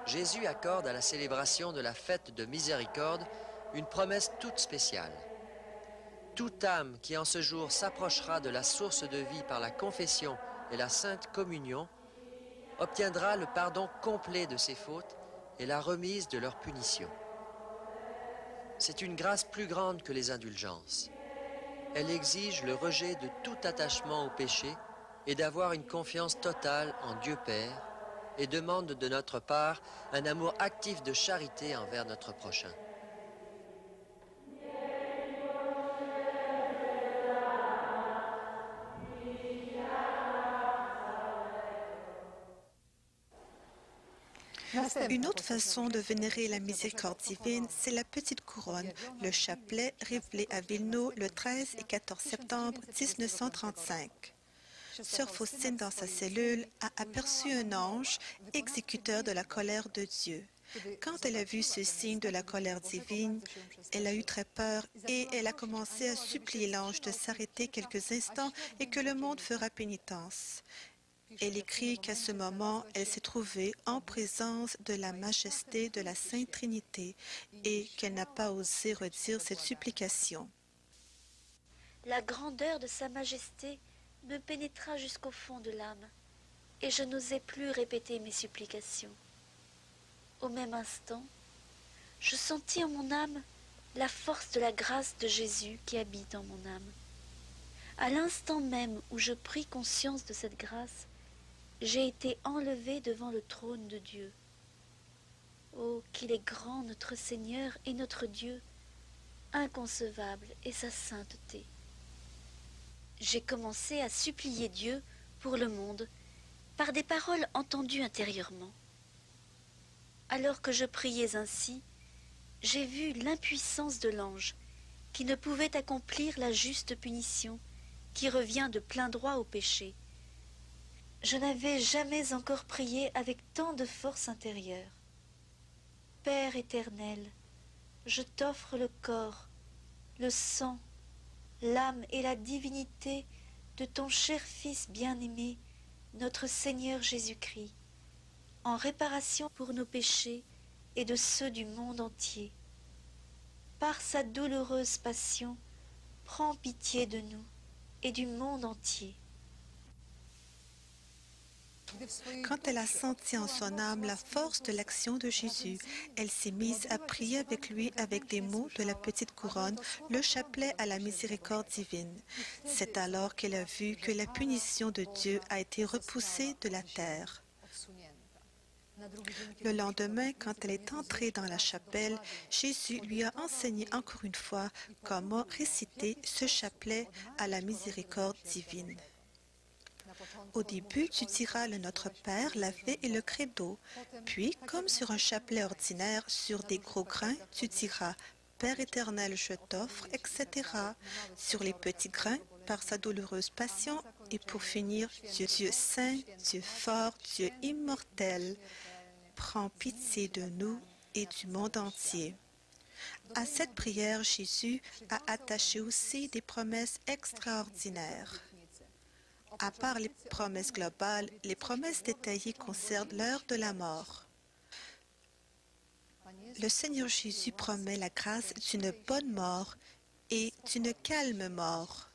Jésus accorde à la célébration de la fête de miséricorde une promesse toute spéciale. Toute âme qui en ce jour s'approchera de la source de vie par la confession et la sainte communion obtiendra le pardon complet de ses fautes et la remise de leur punition. C'est une grâce plus grande que les indulgences. Elle exige le rejet de tout attachement au péché et d'avoir une confiance totale en Dieu Père et demande de notre part un amour actif de charité envers notre prochain. Une autre façon de vénérer la miséricorde divine, c'est la petite couronne, le chapelet révélé à Villeneuve le 13 et 14 septembre 1935. Sœur Faustine, dans sa cellule, a aperçu un ange, exécuteur de la colère de Dieu. Quand elle a vu ce signe de la colère divine, elle a eu très peur et elle a commencé à supplier l'ange de s'arrêter quelques instants et que le monde fera pénitence. Elle écrit qu'à ce moment, elle s'est trouvée en présence de la majesté de la Sainte Trinité et qu'elle n'a pas osé redire cette supplication. La grandeur de sa majesté me pénétra jusqu'au fond de l'âme, et je n'osais plus répéter mes supplications. Au même instant, je sentis en mon âme la force de la grâce de Jésus qui habite en mon âme. À l'instant même où je pris conscience de cette grâce, j'ai été enlevée devant le trône de Dieu. Oh, qu'il est grand notre Seigneur et notre Dieu, inconcevable est sa sainteté. J'ai commencé à supplier Dieu pour le monde par des paroles entendues intérieurement. Alors que je priais ainsi, j'ai vu l'impuissance de l'ange qui ne pouvait accomplir la juste punition qui revient de plein droit au péché. Je n'avais jamais encore prié avec tant de force intérieure. Père éternel, je t'offre le corps, le sang, l'âme et la divinité de ton cher Fils bien-aimé, notre Seigneur Jésus-Christ, en réparation pour nos péchés et de ceux du monde entier. Par sa douloureuse passion, prends pitié de nous et du monde entier. Quand elle a senti en son âme la force de l'action de Jésus, elle s'est mise à prier avec lui avec des mots de la petite couronne, le chapelet à la miséricorde divine. C'est alors qu'elle a vu que la punition de Dieu a été repoussée de la terre. Le lendemain, quand elle est entrée dans la chapelle, Jésus lui a enseigné encore une fois comment réciter ce chapelet à la miséricorde divine. Au début, tu diras le Notre Père, l'Ave et le Credo. Puis, comme sur un chapelet ordinaire, sur des gros grains, tu diras Père éternel, je t'offre, etc. Sur les petits grains, par sa douloureuse passion. Et pour finir, Dieu saint, Dieu fort, Dieu immortel, prends pitié de nous et du monde entier. À cette prière, Jésus a attaché aussi des promesses extraordinaires. À part les promesses globales, les promesses détaillées concernent l'heure de la mort. Le Seigneur Jésus promet la grâce d'une bonne mort et d'une calme mort,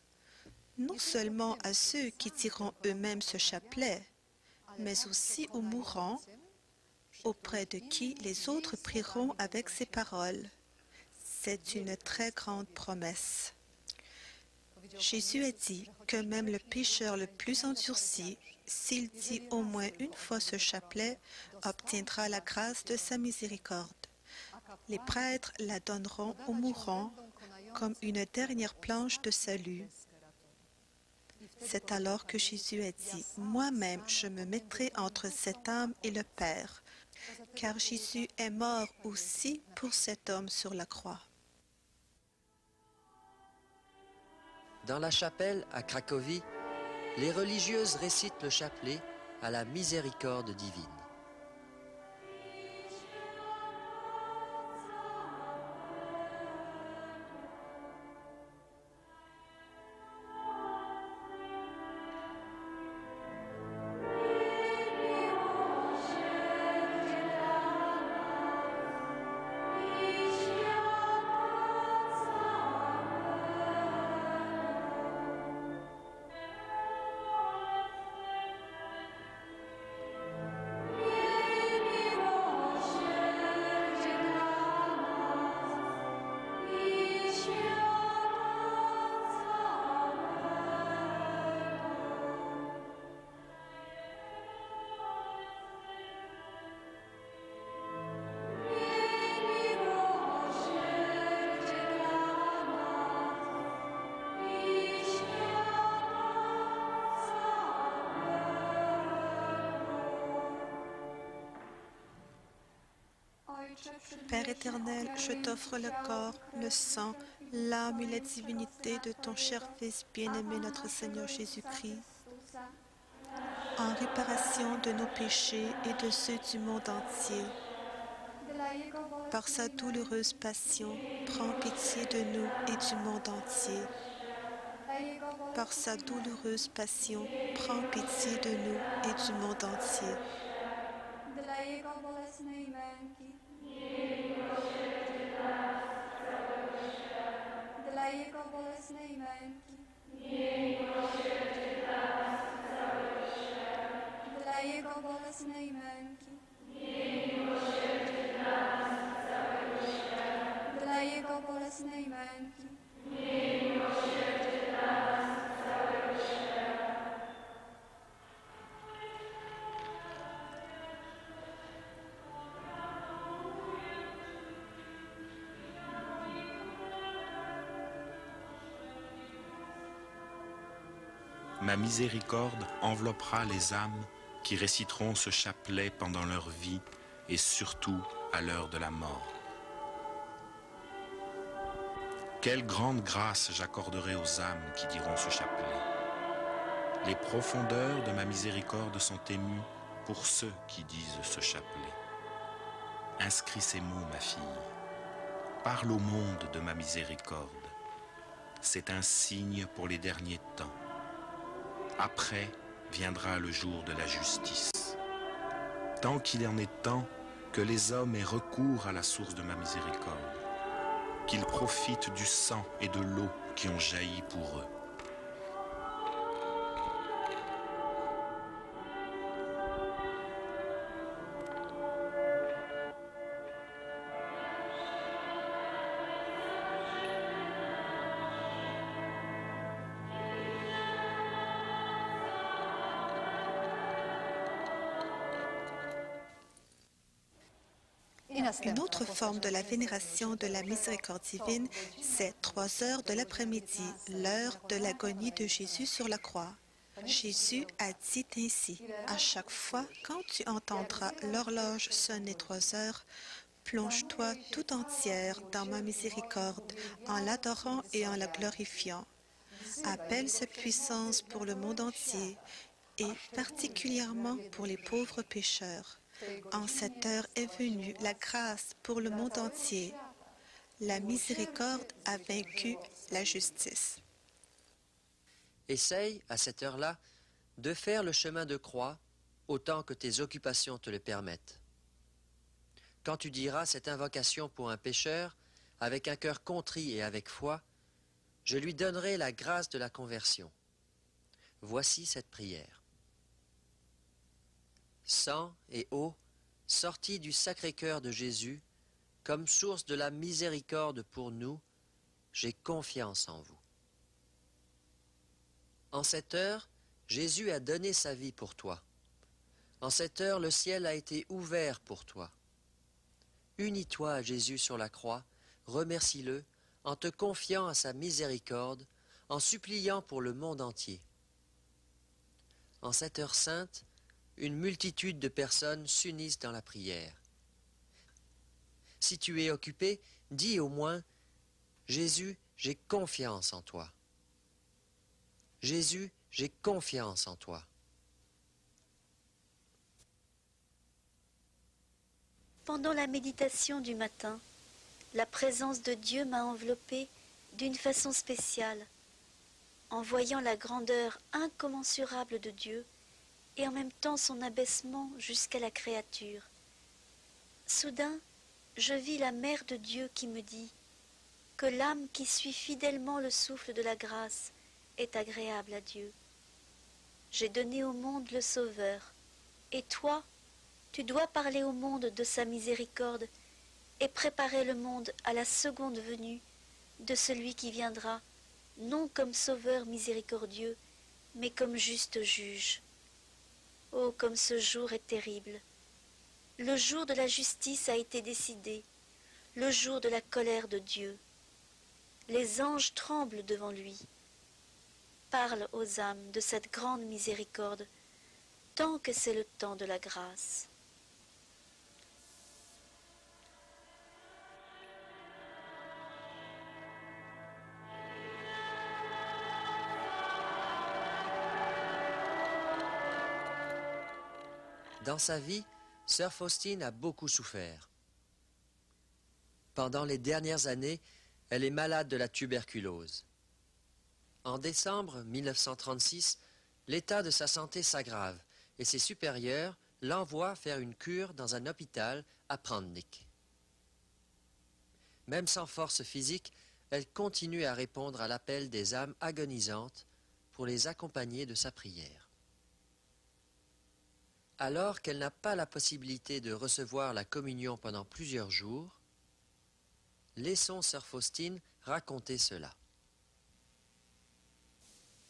non seulement à ceux qui diront eux-mêmes ce chapelet, mais aussi aux mourants, auprès de qui les autres prieront avec ces paroles. C'est une très grande promesse. Jésus a dit que même le pécheur le plus endurci, s'il dit au moins une fois ce chapelet, obtiendra la grâce de sa miséricorde. Les prêtres la donneront aux mourants comme une dernière planche de salut. C'est alors que Jésus a dit, « Moi-même, je me mettrai entre cette âme et le Père, car Jésus est mort aussi pour cet homme sur la croix. » Dans la chapelle à Cracovie, les religieuses récitent le chapelet à la miséricorde divine. Père éternel, je t'offre le corps, le sang, l'âme et la divinité de ton cher Fils bien-aimé, notre Seigneur Jésus-Christ, en réparation de nos péchés et de ceux du monde entier. Par sa douloureuse passion, prends pitié de nous et du monde entier. Par sa douloureuse passion, prends pitié de nous et du monde entier. Ma miséricorde enveloppera les âmes qui réciteront ce chapelet pendant leur vie et surtout à l'heure de la mort. Quelle grande grâce j'accorderai aux âmes qui diront ce chapelet. Les profondeurs de ma miséricorde sont émues pour ceux qui disent ce chapelet. Inscris ces mots, ma fille. Parle au monde de ma miséricorde. C'est un signe pour les derniers temps. Après viendra le jour de la justice. Tant qu'il en est temps que les hommes aient recours à la source de ma miséricorde, qu'ils profitent du sang et de l'eau qui ont jailli pour eux. Une autre forme de la vénération de la miséricorde divine, c'est 3 heures de l'après-midi, l'heure de l'agonie de Jésus sur la croix. Jésus a dit ainsi, « À chaque fois, quand tu entendras l'horloge sonner 3 heures, plonge-toi tout entière dans ma miséricorde en l'adorant et en la glorifiant. Appelle sa puissance pour le monde entier et particulièrement pour les pauvres pécheurs. En cette heure est venue la grâce pour le monde entier. La miséricorde a vaincu la justice. » Essaye, à cette heure-là, de faire le chemin de croix autant que tes occupations te le permettent. Quand tu diras cette invocation pour un pécheur, avec un cœur contrit et avec foi, je lui donnerai la grâce de la conversion. Voici cette prière. Sang et eau, sortis du Sacré-Cœur de Jésus, comme source de la miséricorde pour nous, j'ai confiance en vous. En cette heure, Jésus a donné sa vie pour toi. En cette heure, le ciel a été ouvert pour toi. Unis-toi à Jésus sur la croix, remercie-le en te confiant à sa miséricorde, en suppliant pour le monde entier. En cette heure sainte, une multitude de personnes s'unissent dans la prière. Si tu es occupé, dis au moins « Jésus, j'ai confiance en toi. Jésus, j'ai confiance en toi. » Pendant la méditation du matin, la présence de Dieu m'a enveloppée d'une façon spéciale. En voyant la grandeur incommensurable de Dieu et en même temps son abaissement jusqu'à la créature. Soudain, je vis la Mère de Dieu qui me dit que l'âme qui suit fidèlement le souffle de la grâce est agréable à Dieu. J'ai donné au monde le Sauveur, et toi, tu dois parler au monde de sa miséricorde et préparer le monde à la seconde venue de celui qui viendra, non comme Sauveur miséricordieux, mais comme juste juge. Oh, comme ce jour est terrible! Le jour de la justice a été décidé, le jour de la colère de Dieu. Les anges tremblent devant lui. Parle aux âmes de cette grande miséricorde, tant que c'est le temps de la grâce. Dans sa vie, sœur Faustine a beaucoup souffert. Pendant les dernières années, elle est malade de la tuberculose. En décembre 1936, l'état de sa santé s'aggrave et ses supérieurs l'envoient faire une cure dans un hôpital à Prandtnik. Même sans force physique, elle continue à répondre à l'appel des âmes agonisantes pour les accompagner de sa prière. Alors qu'elle n'a pas la possibilité de recevoir la communion pendant plusieurs jours, laissons sœur Faustine raconter cela.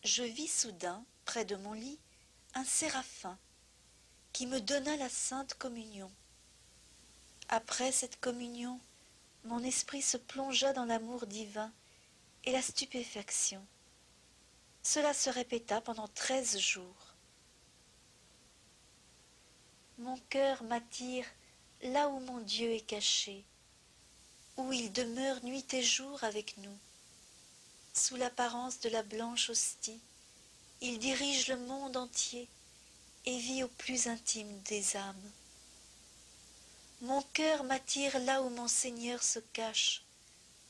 Je vis soudain, près de mon lit, un séraphin qui me donna la sainte communion. Après cette communion, mon esprit se plongea dans l'amour divin et la stupéfaction. Cela se répéta pendant 13 jours. Mon cœur m'attire là où mon Dieu est caché, où il demeure nuit et jour avec nous. Sous l'apparence de la blanche hostie, il dirige le monde entier et vit au plus intime des âmes. Mon cœur m'attire là où mon Seigneur se cache,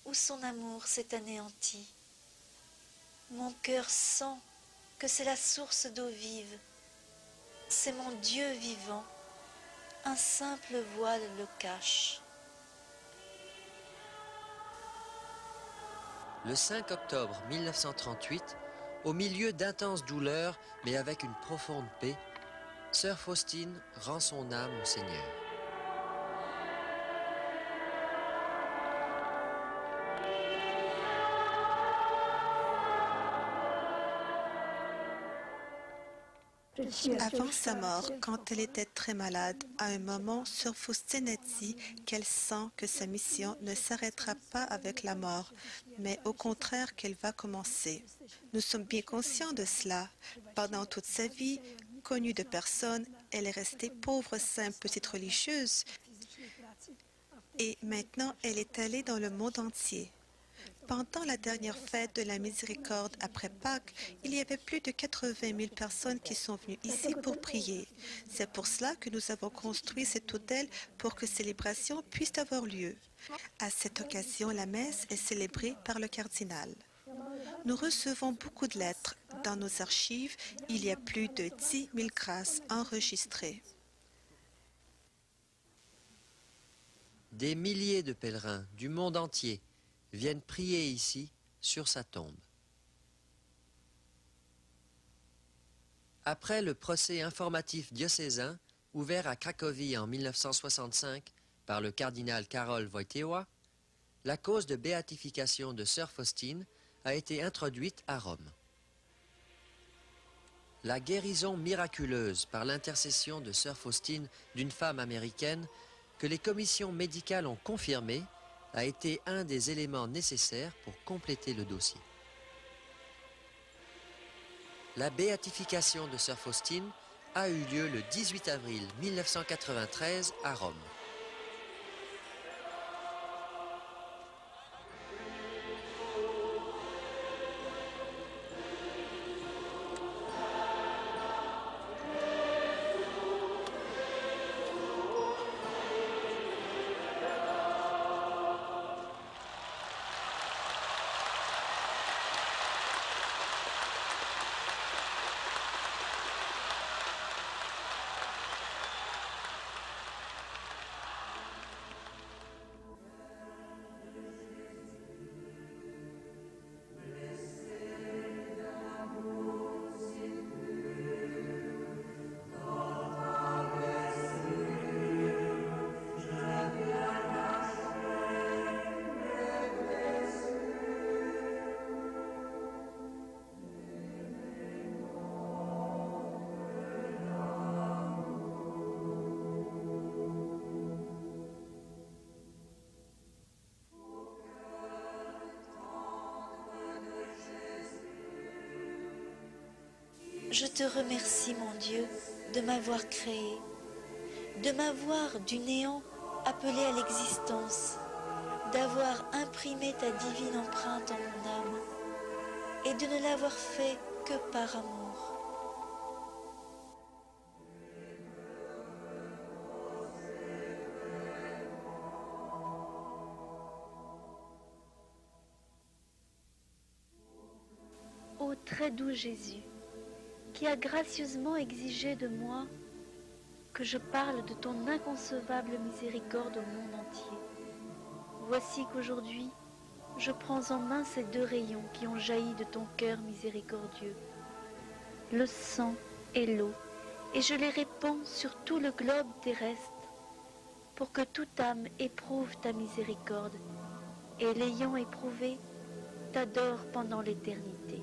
où son amour s'est anéanti. Mon cœur sent que c'est la source d'eau vive. C'est mon Dieu vivant, un simple voile le cache. Le 5 octobre 1938, au milieu d'intenses douleurs, mais avec une profonde paix, sœur Faustine rend son âme au Seigneur. Avant sa mort, quand elle était très malade, à un moment, Sœur Faustine a dit qu'elle sent que sa mission ne s'arrêtera pas avec la mort, mais au contraire qu'elle va commencer. Nous sommes bien conscients de cela. Pendant toute sa vie, connue de personne, elle est restée pauvre, simple petite religieuse et maintenant elle est allée dans le monde entier. Pendant la dernière fête de la Miséricorde après Pâques, il y avait plus de 80 000 personnes qui sont venues ici pour prier. C'est pour cela que nous avons construit cet hôtel pour que célébration puisse avoir lieu. À cette occasion, la messe est célébrée par le cardinal. Nous recevons beaucoup de lettres. Dans nos archives, il y a plus de 10 000 grâces enregistrées. Des milliers de pèlerins du monde entier viennent prier ici, sur sa tombe. Après le procès informatif diocésain, ouvert à Cracovie en 1965 par le cardinal Karol Wojtyła, la cause de béatification de Sœur Faustine a été introduite à Rome. La guérison miraculeuse par l'intercession de Sœur Faustine d'une femme américaine que les commissions médicales ont confirmée a été un des éléments nécessaires pour compléter le dossier. La béatification de Sœur Faustine a eu lieu le 18 avril 1993 à Rome. Je te remercie, mon Dieu, de m'avoir créé, de m'avoir du néant appelé à l'existence, d'avoir imprimé ta divine empreinte en mon âme et de ne l'avoir fait que par amour. Ô très doux Jésus, qui a gracieusement exigé de moi que je parle de ton inconcevable miséricorde au monde entier. Voici qu'aujourd'hui, je prends en main ces deux rayons qui ont jailli de ton cœur miséricordieux, le sang et l'eau, et je les répands sur tout le globe terrestre, pour que toute âme éprouve ta miséricorde, et l'ayant éprouvée, t'adore pendant l'éternité.